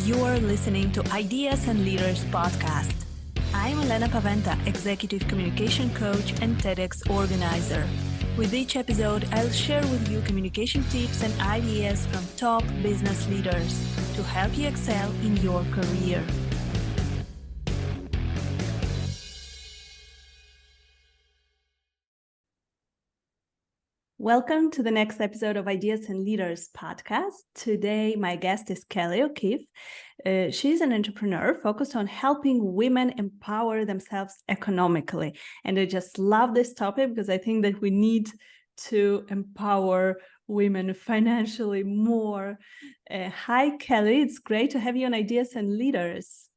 You're listening to Ideas and Leaders podcast. I'm Elena Paweta, Executive Communication Coach and TEDx organizer. With each episode, I'll share with you communication tips and ideas from top business leaders to help you excel in your career. Welcome to the next episode of Ideas and Leaders podcast. Today, my guest is Kelley O'Keeffe. She's an entrepreneur focused on helping women empower themselves economically. And I just love this topic because I think that we need to empower women financially more. Hi, Kelley. It's great to have you on Ideas and Leaders.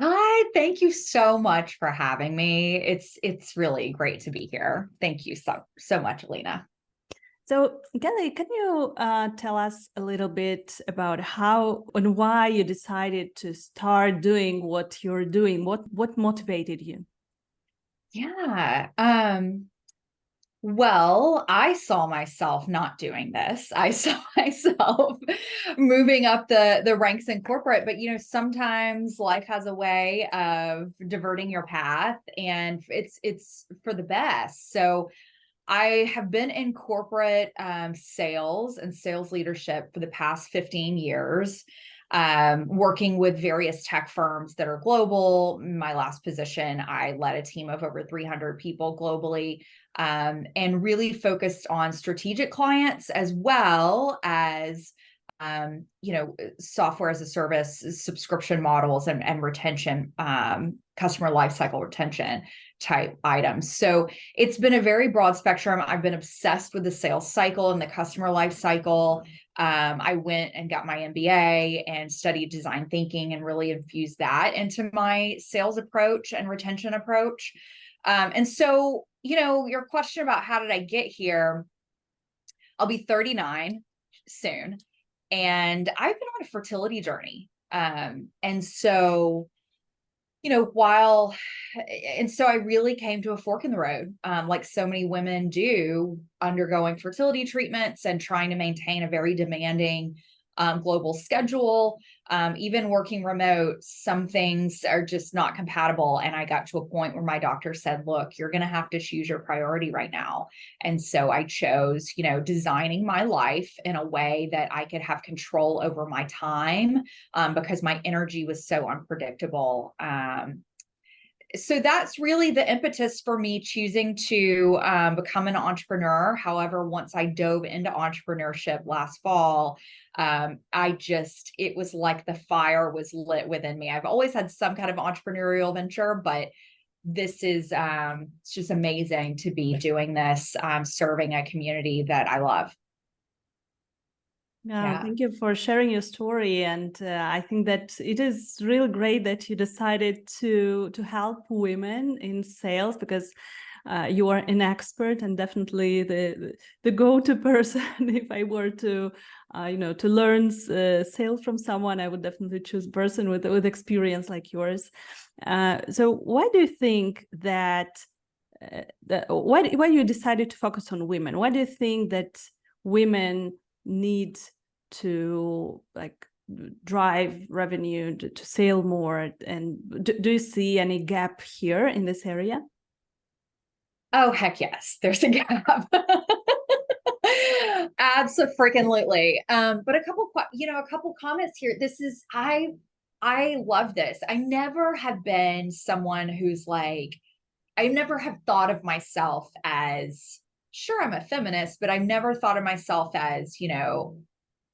Hi, thank you so much for having me. It's really great to be here. Thank you so much, Elena. So, Kelley, can you tell us a little bit about how and why you decided to start doing what you're doing? What motivated you? Yeah. Well, I saw myself not doing this. I saw myself moving up the ranks in corporate, but sometimes life has a way of diverting your path, and it's for the best. So I have been in corporate sales and sales leadership for the past 15 years, working with various tech firms that are global. My last position, I led a team of over 300 people globally, and really focused on strategic clients as well as software as a service, subscription models, and retention, customer lifecycle retention type items. So it's been a very broad spectrum. I've been obsessed with the sales cycle and the customer life cycle. I went and got my MBA and studied design thinking and really infused that into my sales approach and retention approach. And so, your question about how did I get here, I'll be 39 soon. And I've been on a fertility journey. And so I really came to a fork in the road, like so many women do, undergoing fertility treatments and trying to maintain a very demanding global schedule. Even working remote, some things are just not compatible. And I got to a point where my doctor said, look, you're going to have to choose your priority right now. And so I chose, designing my life in a way that I could have control over my time, because my energy was so unpredictable. So that's really the impetus for me choosing to become an entrepreneur. However, once I dove into entrepreneurship last fall, it was like the fire was lit within me. I've always had some kind of entrepreneurial venture, but this is it's just amazing to be doing this, serving a community that I love. Yeah, thank you for sharing your story. And I think that it is really great that you decided to help women in sales, because you are an expert and definitely the go-to person. If I were to to learn sales from someone, I would definitely choose a person with experience like yours. So why do you think that why you decided to focus on women? Why do you think that women need to drive revenue, to sell more? And do you see any gap here in this area? Oh, heck yes, there's a gap. Absolutely. But a couple comments here. I love this. I never have been someone who's I never have thought of myself as, sure, I'm a feminist, but I've never thought of myself as,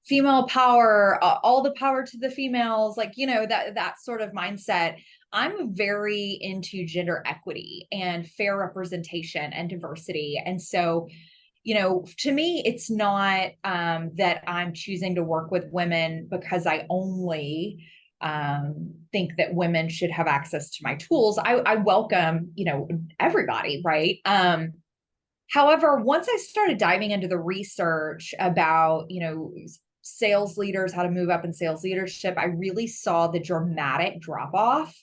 female power, all the power to the females, that sort of mindset. I'm very into gender equity and fair representation and diversity. And so, to me, it's not that I'm choosing to work with women because I only think that women should have access to my tools. I welcome, everybody, right? However, once I started diving into the research about, sales leaders, how to move up in sales leadership, I really saw the dramatic drop off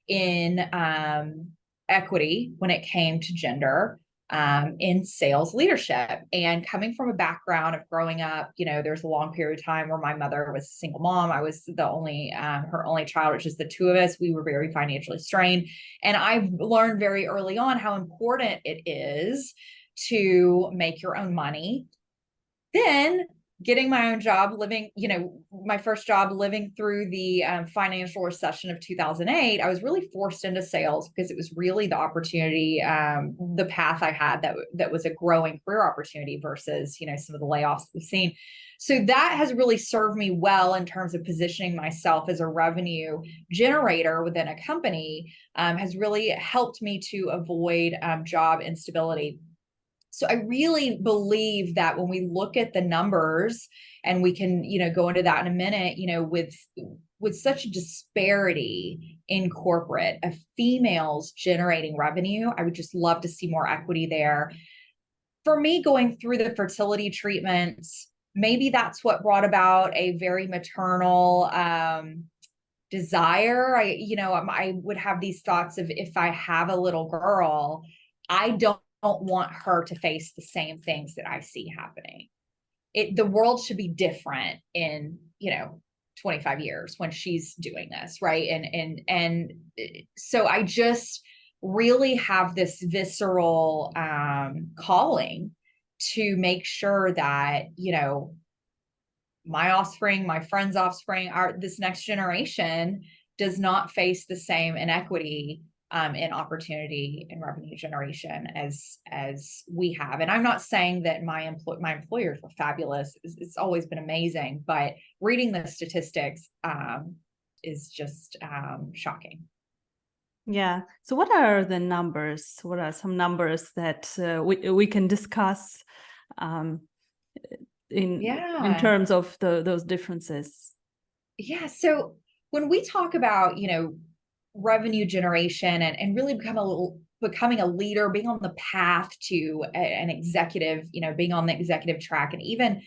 in equity when it came to gender. in sales leadership. And coming from a background of growing up, there's a long period of time where my mother was a single mom. I was the only, her only child, which is the two of us. We were very financially strained. And I've learned very early on how important it is to make your own money. Then getting my own job, living, my first job, living through the financial recession of 2008, I was really forced into sales because it was really the opportunity, the path I had that was a growing career opportunity versus, some of the layoffs we've seen. So that has really served me well in terms of positioning myself as a revenue generator within a company, has really helped me to avoid job instability. So I really believe that when we look at the numbers, and we can, go into that in a minute, with such a disparity in corporate of females generating revenue, I would just love to see more equity there. For me, going through the fertility treatments, maybe that's what brought about a very maternal desire. I would have these thoughts of, if I have a little girl, I don't want her to face the same things that I see happening. The world should be different in, 25 years when she's doing this, right? And so I just really have this visceral calling to make sure that, my offspring, my friends' offspring, this next generation does not face the same inequity in opportunity and revenue generation as we have. And I'm not saying that my employers were fabulous. It's always been amazing, but reading the statistics is just shocking. Yeah. So what are the numbers? What are some numbers that we can discuss in terms of those differences? Yeah. So when we talk about, revenue generation and really becoming a leader, being on the path to an executive, being on the executive track, and even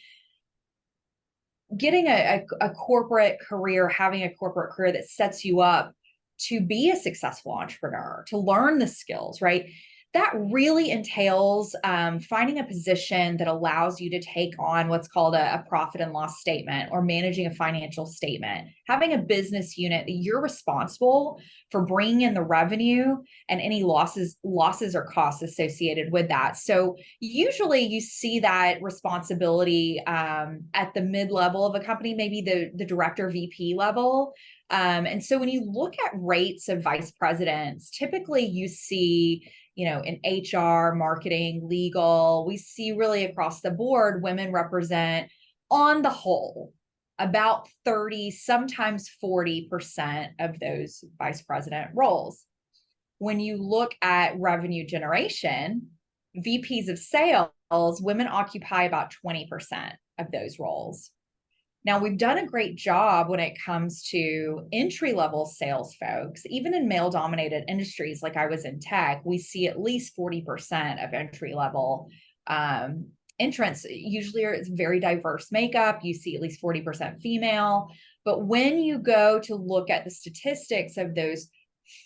getting a corporate career, having a corporate career that sets you up to be a successful entrepreneur, to learn the skills, right? That really entails finding a position that allows you to take on what's called a profit and loss statement, or managing a financial statement, having a business unit that you're responsible for bringing in the revenue and any losses or costs associated with that. So usually you see that responsibility at the mid-level of a company, maybe the director, VP level. And so when you look at rates of vice presidents, typically you see, in HR, marketing, legal, we see really across the board, women represent, on the whole, about 30, sometimes 40% of those vice president roles. When you look at revenue generation, VPs of sales, women occupy about 20% of those roles. Now, we've done a great job when it comes to entry-level sales folks. Even in male-dominated industries, like I was in tech, we see at least 40% of entry-level entrants. Usually it's very diverse makeup. You see at least 40% female. But when you go to look at the statistics of those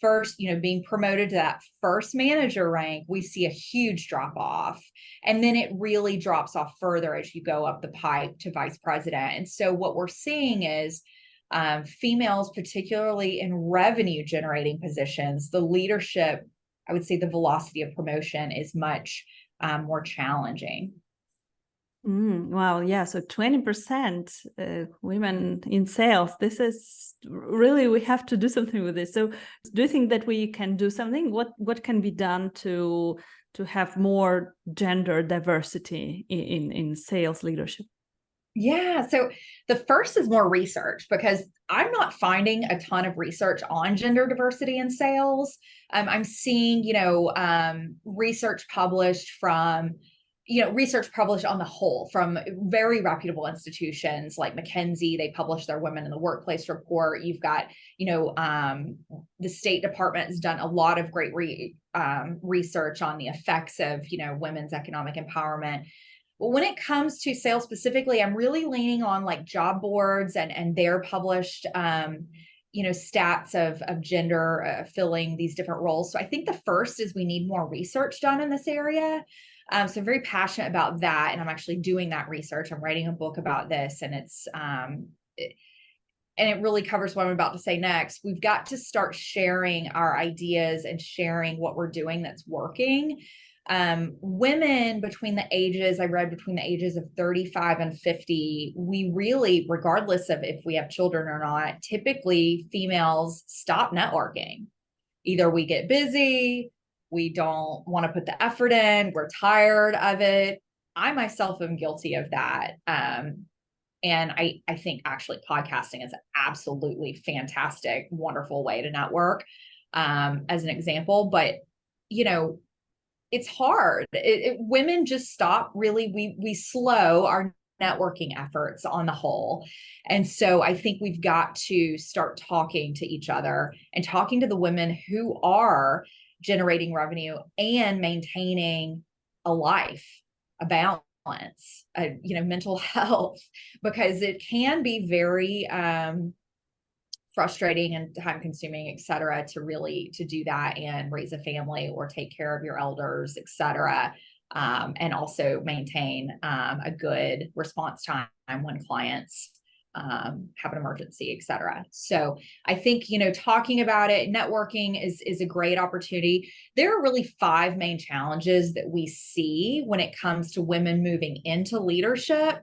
first, being promoted to that first manager rank, we see a huge drop off. And then it really drops off further as you go up the pipe to vice president. And so what we're seeing is females, particularly in revenue generating positions, the leadership, I would say the velocity of promotion is much more challenging. Wow. Yeah. So 20% women in sales. This is really, we have to do something with this. So do you think that we can do something? What can be done to have more gender diversity in sales leadership? Yeah. So the first is more research, because I'm not finding a ton of research on gender diversity in sales. I'm seeing, research published from, research published on the whole from very reputable institutions like McKinsey. They publish their Women in the Workplace report. You've got, the State Department has done a lot of great research on the effects of, women's economic empowerment. But when it comes to sales specifically, I'm really leaning on like job boards and their published, stats of gender filling these different roles. So I think the first is we need more research done in this area. So I'm very passionate about that. And I'm actually doing that research. I'm writing a book about this, and it really covers what I'm about to say next. We've got to start sharing our ideas and sharing what we're doing that's working. Women between the ages of 35 and 50, we really, regardless of if we have children or not, typically females stop networking. Either we get busy, we don't want to put the effort in, we're tired of it. I myself am guilty of that. And I think actually podcasting is an absolutely fantastic, wonderful way to network, as an example. But, it's hard. Women just stop really, we slow our networking efforts on the whole. And so I think we've got to start talking to each other and talking to the women who are generating revenue and maintaining a life, a balance, mental health, because it can be very frustrating and time consuming, et cetera, to do that and raise a family or take care of your elders, et cetera. And also maintain a good response time when clients have an emergency, et cetera. So I think, talking about it, networking is a great opportunity. There are really 5 main challenges that we see when it comes to women moving into leadership.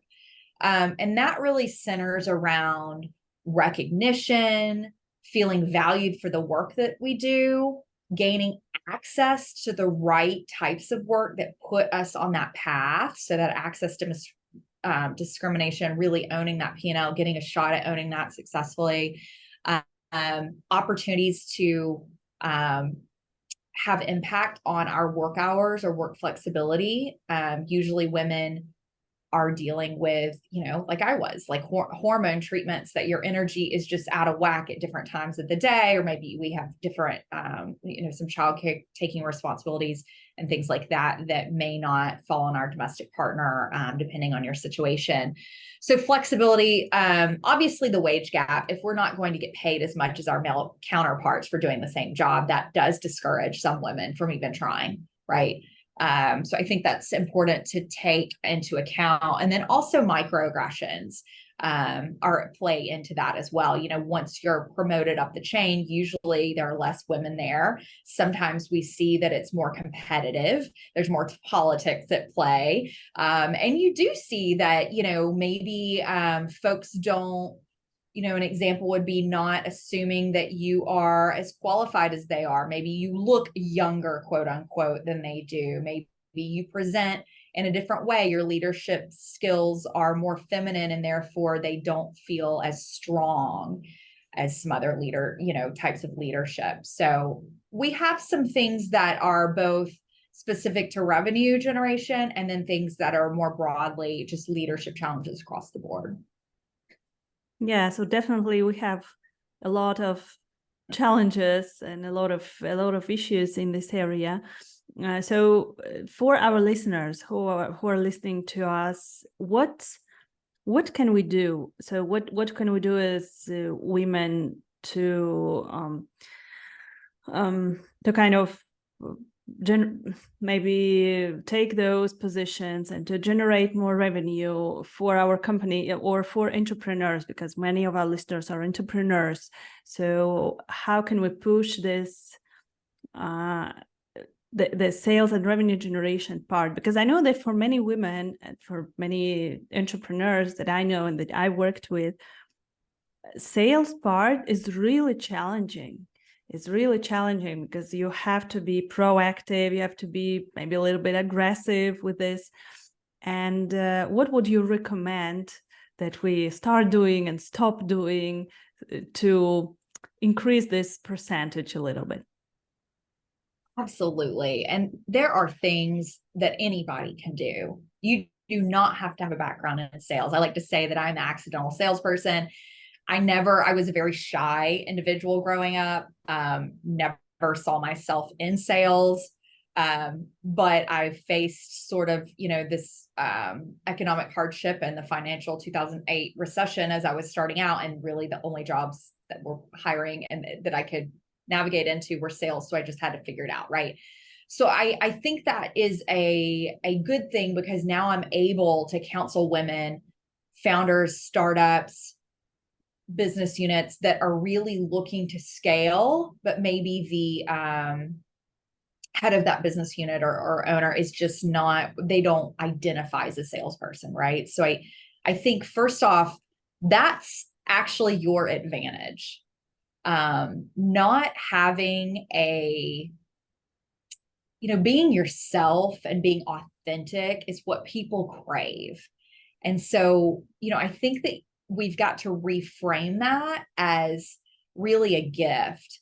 And that really centers around recognition, feeling valued for the work that we do, gaining access to the right types of work that put us on that path. So that access to discrimination, really owning that P&L, getting a shot at owning that successfully, opportunities to have impact on our work hours or work flexibility. Usually women are dealing with, like I was, like hormone treatments, that your energy is just out of whack at different times of the day, or maybe we have different, some child care taking responsibilities and things like that may not fall on our domestic partner, depending on your situation. So flexibility, obviously the wage gap, if we're not going to get paid as much as our male counterparts for doing the same job, that does discourage some women from even trying, right? So I think that's important to take into account. And then also microaggressions play into that as well. Once you're promoted up the chain, usually there are less women there. Sometimes we see that it's more competitive. There's more politics at play. And you do see that, maybe folks don't, an example would be not assuming that you are as qualified as they are. Maybe you look younger, quote unquote, than they do. Maybe you present in a different way. Your leadership skills are more feminine, and therefore they don't feel as strong as some other types of leadership. So we have some things that are both specific to revenue generation, and then things that are more broadly just leadership challenges across the board. Yeah, so definitely we have a lot of challenges and a lot of issues in this area. So for our listeners who are listening to us, what can we do? So what can we do as women to kind of maybe take those positions and to generate more revenue for our company or for entrepreneurs, because many of our listeners are entrepreneurs. So how can we push this, the sales and revenue generation part? Because I know that for many women and for many entrepreneurs that I know and that I worked with, sales part is really challenging. It's really challenging because you have to be proactive. You have to be maybe a little bit aggressive with this. And what would you recommend that we start doing and stop doing to increase this percentage a little bit? Absolutely. And there are things that anybody can do. You do not have to have a background in sales. I like to say that I'm an accidental salesperson. I was a very shy individual growing up, never saw myself in sales. But I faced sort of, this economic hardship and the financial 2008 recession as I was starting out. And really the only jobs that were hiring and that I could navigate into were sales. So I just had to figure it out. Right. So I think that is a good thing, because now I'm able to counsel women, founders, startups, business units that are really looking to scale, but maybe the head of that business unit or owner is just not, they don't identify as a salesperson, right? So I think first off, that's actually your advantage. Not having being yourself and being authentic is what people crave. And so, I think that we've got to reframe that as really a gift.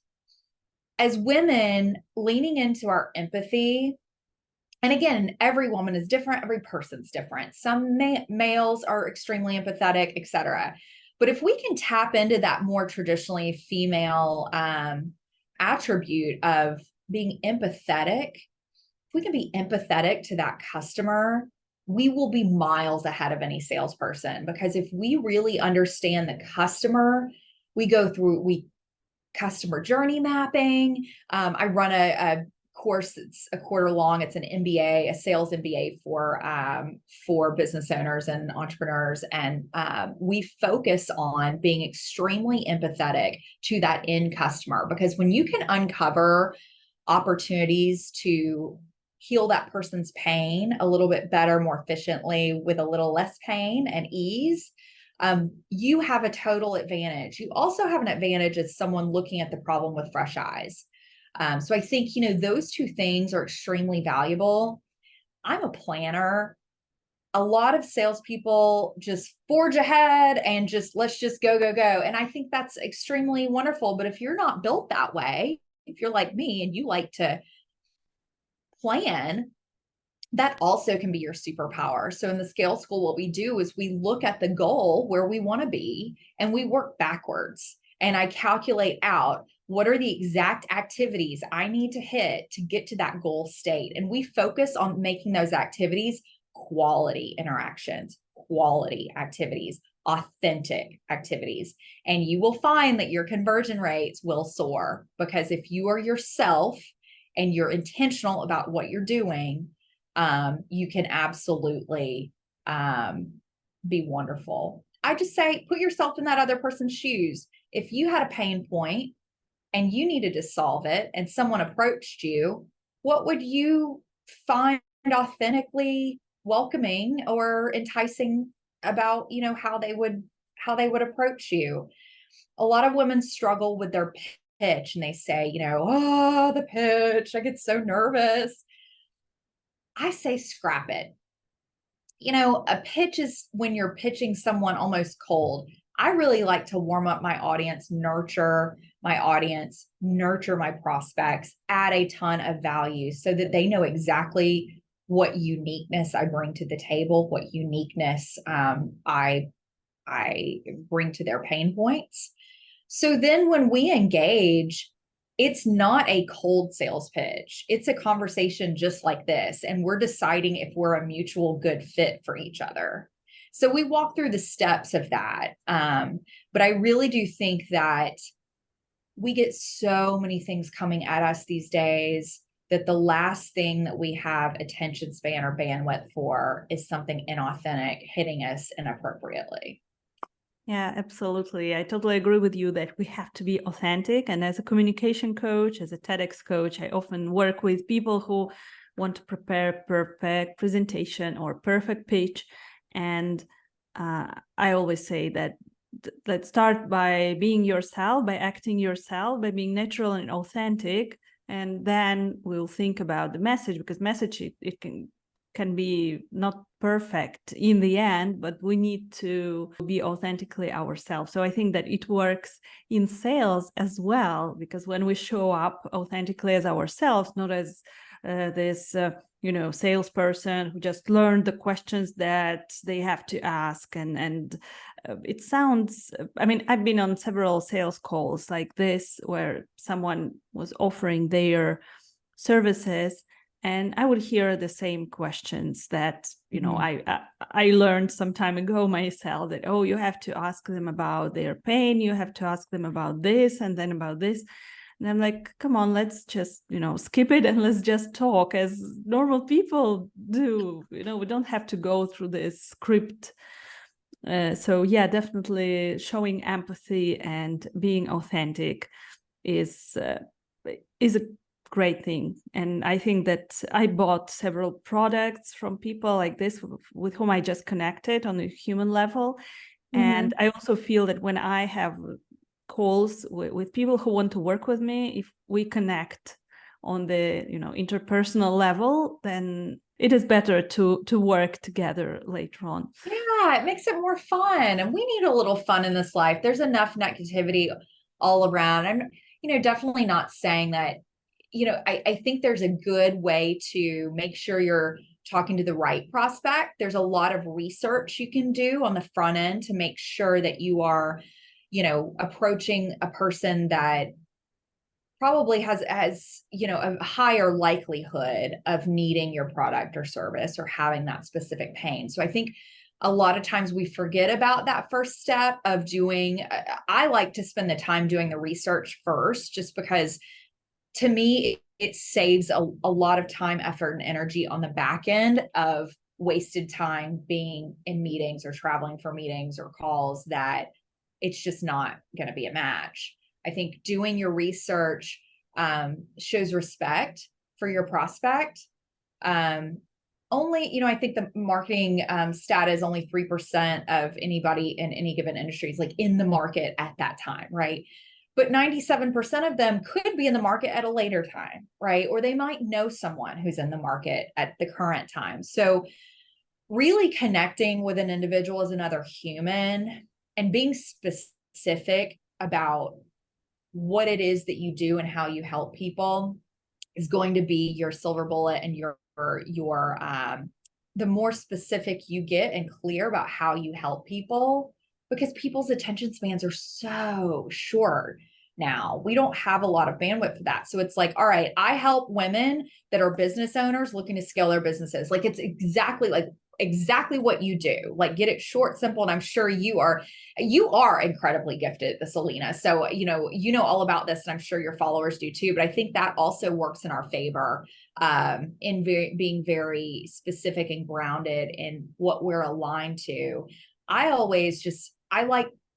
As women, leaning into our empathy, and again, every woman is different, every person's different. Some males are extremely empathetic, etc. But if we can tap into that more traditionally female attribute of being empathetic, if we can be empathetic to that customer, we will be miles ahead of any salesperson. Because if we really understand the customer, we go through customer journey mapping. I run a course that's a quarter long. It's an MBA, a sales MBA for business owners and entrepreneurs. And we focus on being extremely empathetic to that end customer, because when you can uncover opportunities to heal that person's pain a little bit better, more efficiently, with a little less pain and ease, you have a total advantage. You also have an advantage as someone looking at the problem with fresh eyes. So I think, those two things are extremely valuable. I'm a planner. A lot of salespeople just forge ahead and let's just go, go, go. And I think that's extremely wonderful. But if you're not built that way, if you're like me and you like to plan, that also can be your superpower. So in the Scale School, what we do is we look at the goal where we want to be and we work backwards. And I calculate out what are the exact activities I need to hit to get to that goal state. And we focus on making those activities quality interactions, quality activities, authentic activities. And you will find that your conversion rates will soar, because if you are yourself and you're intentional about what you're doing, you can absolutely be wonderful. I just say, put yourself in that other person's shoes. If you had a pain point and you needed to solve it and someone approached you, what would you find authentically welcoming or enticing about, how they would approach you? A lot of women struggle with their pitch, and they say, oh, the pitch, I get so nervous. I say scrap it. A pitch is when you're pitching someone almost cold. I really like to warm up my audience, nurture my prospects, add a ton of value so that they know exactly what uniqueness I bring to the table, what uniqueness I bring to their pain points. So then when we engage, it's not a cold sales pitch. It's a conversation just like this. And we're deciding if we're a mutual good fit for each other. So we walk through the steps of that. But I really do think that we get so many things coming at us these days that the last thing that we have attention span or bandwidth for is something inauthentic hitting us inappropriately. Yeah, absolutely. I totally agree with you that we have to be authentic. And as a communication coach, as a TEDx coach, I often work with people who want to prepare perfect presentation or perfect pitch. And I always say that let's start by being yourself, by acting yourself, by being natural and authentic. And then we'll think about the message, because message, it can be not perfect in the end, but we need to be authentically ourselves. So I think that it works in sales as well, because when we show up authentically as ourselves, not as this salesperson who just learned the questions that they have to ask, and it sounds, I've been on several sales calls like this where someone was offering their services and I would hear the same questions that, I learned some time ago myself, that, oh, you have to ask them about their pain, you have to ask them about this and then about this. And I'm like, come on, let's just, skip it and let's just talk as normal people do. We don't have to go through this script. So yeah, definitely showing empathy and being authentic is a great thing. And I think that I bought several products from people like this with whom I just connected on a human level. And I also feel that when I have calls with people who want to work with me, if we connect on the interpersonal level, then it is better to work together later on. Yeah, it makes it more fun, and we need a little fun in this life. There's enough negativity all around. I'm definitely not saying that. I think there's a good way to make sure you're talking to the right prospect. There's a lot of research you can do on the front end to make sure that you are approaching a person that probably has a higher likelihood of needing your product or service or having that specific pain. So I think a lot of times we forget about that first step of doing. I like to spend the time doing the research first, just because to me it saves a lot of time, effort, and energy on the back end of wasted time being in meetings or traveling for meetings or calls that it's just not going to be a match. I think doing your research shows respect for your prospect. I think the marketing stat is only 3% of anybody in any given industry is like in the market at that time, right? But 97% of them could be in the market at a later time, right? Or they might know someone who's in the market at the current time. So really connecting with an individual as another human and being specific about what it is that you do and how you help people is going to be your silver bullet. And the more specific you get and clear about how you help people, because people's attention spans are so short now. We don't have a lot of bandwidth for that. So it's like, all right, I help women that are business owners looking to scale their businesses. Like, it's exactly what you do. Like, get it short, simple. And I'm sure you are incredibly gifted at this, Elena. So, all about this, and I'm sure your followers do too. But I think that also works in our favor, in being very specific and grounded in what we're aligned to.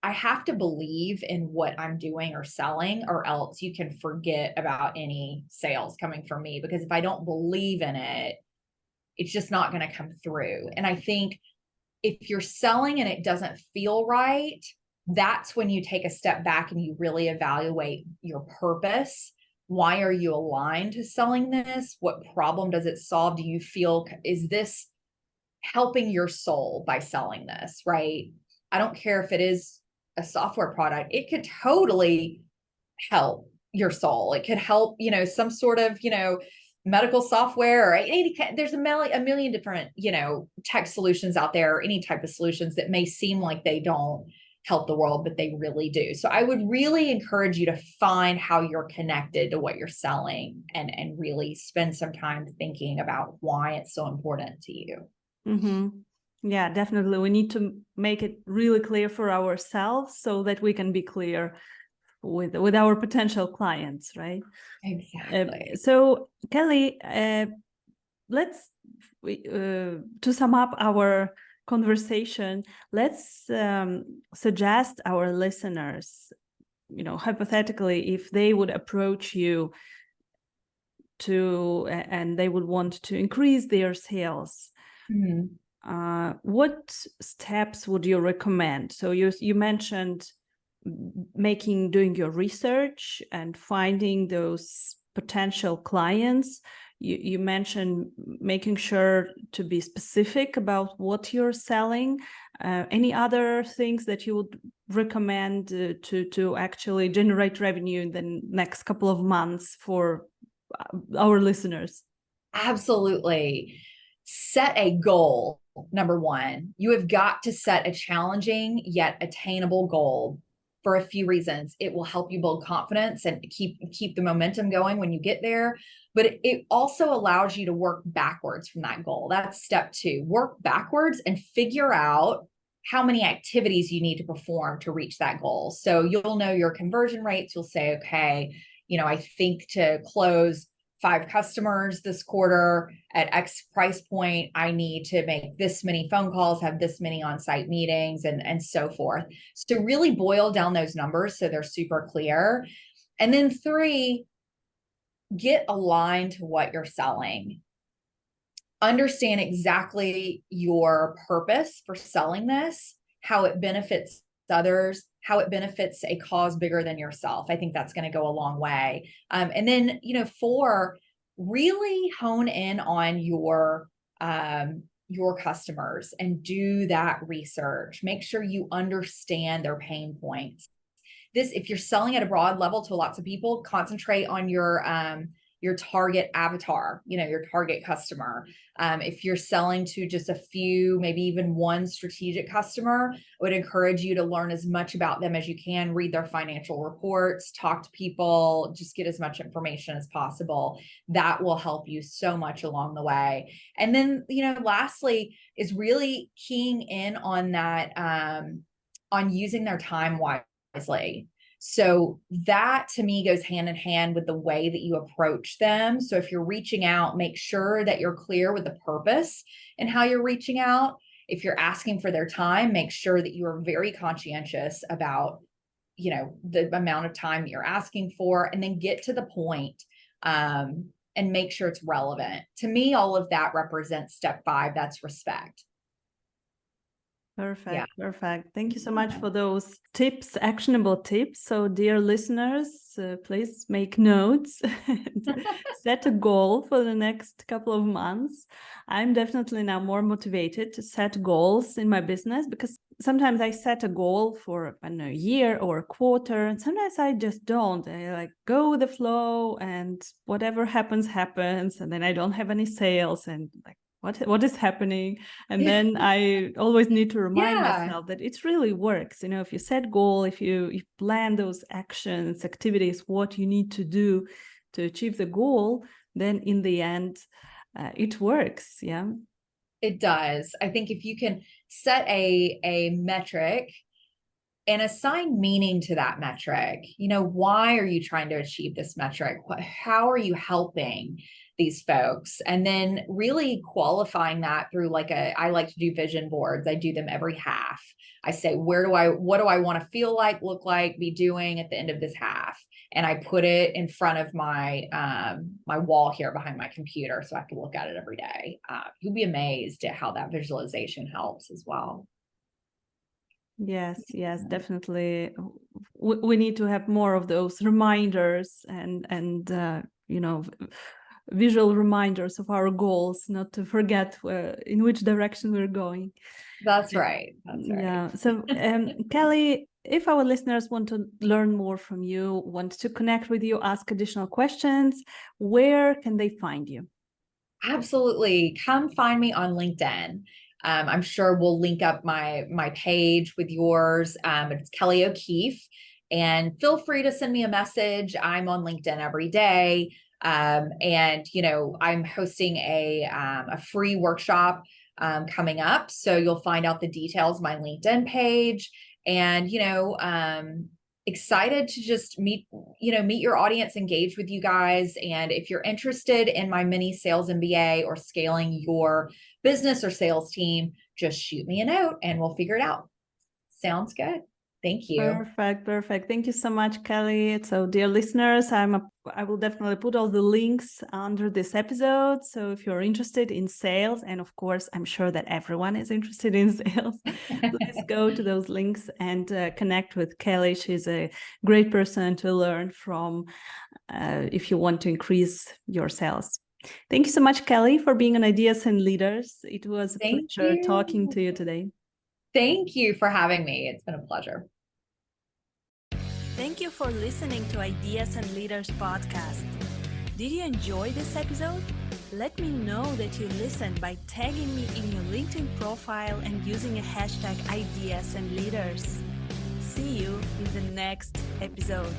I have to believe in what I'm doing or selling, or else you can forget about any sales coming from me. Because if I don't believe in it, it's just not going to come through. And I think if you're selling and it doesn't feel right, that's when you take a step back and you really evaluate your purpose. Why are you aligned to selling this? What problem does it solve? Do you feel, is this helping your soul by selling this, right? I don't care if it is a software product. It could totally help your soul. It could help, some sort of, medical software, or there's a million different, tech solutions out there, or any type of solutions that may seem like they don't help the world, but they really do. So I would really encourage you to find how you're connected to what you're selling, and really spend some time thinking about why it's so important to you. Mm-hmm. Yeah, definitely. We need to make it really clear for ourselves so that we can be clear with our potential clients, right? Exactly. So Kelley, let's to sum up our conversation, let's suggest our listeners, hypothetically, if they would approach you and they would want to increase their sales, what steps would you recommend? So you mentioned doing your research and finding those potential clients. You mentioned making sure to be specific about what you're selling. Any other things that you would recommend to actually generate revenue in the next couple of months for our listeners? Absolutely. Set a goal. Number one, you have got to set a challenging yet attainable goal for a few reasons. It will help you build confidence and keep the momentum going when you get there. But it also allows you to work backwards from that goal. That's step 2. Work backwards and figure out how many activities you need to perform to reach that goal. So you'll know your conversion rates. You'll say, okay, I think to close 5 customers this quarter at X price point, I need to make this many phone calls, have this many on-site meetings, and so forth. So really boil down those numbers so they're super clear. And then 3, get aligned to what you're selling. Understand exactly your purpose for selling this, how it benefits others, how it benefits a cause bigger than yourself. I think that's going to go a long way. And then, 4, really hone in on your customers and do that research. Make sure you understand their pain points. If you're selling at a broad level to lots of people, concentrate on your target avatar, your target customer. If you're selling to just a few, maybe even one strategic customer, I would encourage you to learn as much about them as you can, read their financial reports, talk to people, just get as much information as possible. That will help you so much along the way. And then, lastly is really keying in on that, on using their time wisely. So that to me goes hand in hand with the way that you approach them. So if you're reaching out, make sure that you're clear with the purpose and how you're reaching out. If you're asking for their time, make sure that you are very conscientious about, the amount of time that you're asking for, and then get to the point, and make sure it's relevant. To me, all of that represents step 5. That's respect. Perfect. Yeah. Perfect. Thank you so much for those tips, actionable tips. So dear listeners, please make notes and set a goal for the next couple of months. I'm definitely now more motivated to set goals in my business, because sometimes I set a goal for a year or a quarter, and sometimes I just don't. I go with the flow, and whatever happens, happens. And then I don't have any sales, and what is happening? And then I always need to remind myself that it really works. If you set goal, if you plan those actions, activities, what you need to do to achieve the goal, then in the end, it works. Yeah, it does. I think if you can set a metric and assign meaning to that metric, why are you trying to achieve this metric? How are you helping these folks? And then really qualifying that through I like to do vision boards. I do them every half. I say, what do I want to feel like, look like, be doing at the end of this half? And I put it in front of my my wall here behind my computer, so I can look at it every day. You'll be amazed at how that visualization helps as well. Yes, definitely. We need to have more of those reminders and visual reminders of our goals, not to forget in which direction we're going. That's right. Yeah. So, Kelley, if our listeners want to learn more from you, want to connect with you, ask additional questions, where can they find you? Absolutely. Come find me on LinkedIn. I'm sure we'll link up my page with yours. It's Kelley O'Keeffe, and feel free to send me a message. I'm on LinkedIn every day. And I'm hosting a free workshop coming up. So you'll find out the details, my LinkedIn page, and, excited to just meet your audience, engage with you guys. And if you're interested in my mini sales MBA or scaling your business or sales team, just shoot me a note and we'll figure it out. Sounds good. Thank you. Perfect. Thank you so much, Kelley. So, dear listeners, I will definitely put all the links under this episode. So if you're interested in sales, and of course, I'm sure that everyone is interested in sales, please go to those links and connect with Kelley. She's a great person to learn from if you want to increase your sales. Thank you so much, Kelley, for being on Ideas and Leaders. It was a pleasure talking to you today. Thank you for having me. It's been a pleasure. Thank you for listening to Ideas and Leaders podcast. Did you enjoy this episode? Let me know that you listened by tagging me in your LinkedIn profile and using a hashtag Ideas and Leaders. See you in the next episode.